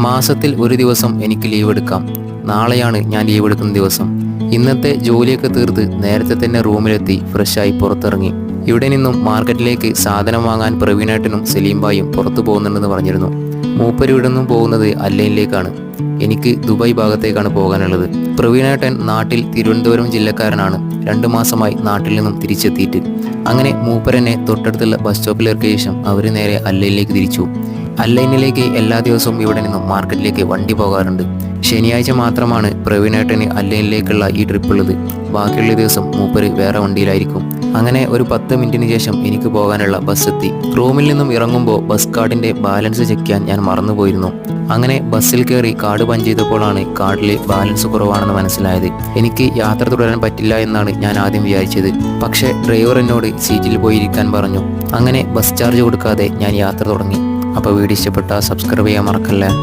മാസത്തിൽ ഒരു ദിവസം എനിക്ക് ലീവ് എടുക്കാം. നാളെയാണ് ഞാൻ ലീവ് എടുക്കുന്ന ദിവസം. ഇന്നത്തെ ജോലിയൊക്കെ തീർത്ത് നേരത്തെ തന്നെ റൂമിലെത്തി ഫ്രഷായി പുറത്തിറങ്ങി. ഇവിടെ നിന്നും മാർക്കറ്റിലേക്ക് സാധനം വാങ്ങാൻ പ്രവീണേട്ടനും സലീംബായും പുറത്തു പോകുന്നുണ്ടെന്ന് പറഞ്ഞിരുന്നു. മൂപ്പര് ഇവിടെ നിന്നും പോകുന്നത് അല്ലൈനിലേക്കാണ്. എനിക്ക് ദുബായ് ഭാഗത്തേക്കാണ് പോകാനുള്ളത്. പ്രവീണേട്ടൻ നാട്ടിൽ തിരുവനന്തപുരം ജില്ലക്കാരനാണ്. 2 മാസമായി നാട്ടിൽ നിന്നും തിരിച്ചെത്തിയിട്ട്. അങ്ങനെ മൂപ്പരനെ തൊട്ടടുത്തുള്ള ബസ് സ്റ്റോപ്പിൽ ഇറക്കിയ ശേഷം അവർ നേരെ അല്ലൈനിലേക്ക് തിരിച്ചു. അല്ലൈനിലേക്ക് എല്ലാ ദിവസവും ഇവിടെ നിന്നും മാർക്കറ്റിലേക്ക് വണ്ടി പോകാറുണ്ട്. ശനിയാഴ്ച മാത്രമാണ് പ്രവീണേട്ടന് അല്ലൈനിലേക്കുള്ള ഈ ട്രിപ്പ് ഉള്ളത്. ബാക്കിയുള്ള ദിവസം മൂപ്പര് വേറെ വണ്ടിയിലായിരിക്കും. അങ്ങനെ ഒരു 10 മിനിറ്റിന് ശേഷം എനിക്ക് പോകാനുള്ള ബസ് എത്തി. റൂമിൽ നിന്നും ഇറങ്ങുമ്പോൾ ബസ് കാർഡിൻ്റെ ബാലൻസ് ചെക്ക് ചെയ്യാൻ ഞാൻ മറന്നുപോയിരുന്നു. അങ്ങനെ ബസ്സിൽ കയറി കാർഡ് പഞ്ച് ചെയ്തപ്പോഴാണ് കാർഡിൽ ബാലൻസ് കുറവാണെന്ന് മനസ്സിലായത്. എനിക്ക് യാത്ര തുടരാൻ പറ്റില്ല എന്നാണ് ഞാൻ ആദ്യം വിചാരിച്ചത്. പക്ഷേ ഡ്രൈവർ എന്നോട് സീറ്റിൽ പോയിരിക്കാൻ പറഞ്ഞു. അങ്ങനെ ബസ് ചാർജ് കൊടുക്കാതെ ഞാൻ യാത്ര തുടങ്ങി. അപ്പോൾ വീഡിയോ ഇഷ്ടപ്പെട്ടാൽ സബ്സ്ക്രൈബ് ചെയ്യാൻ മറക്കല്ലേ.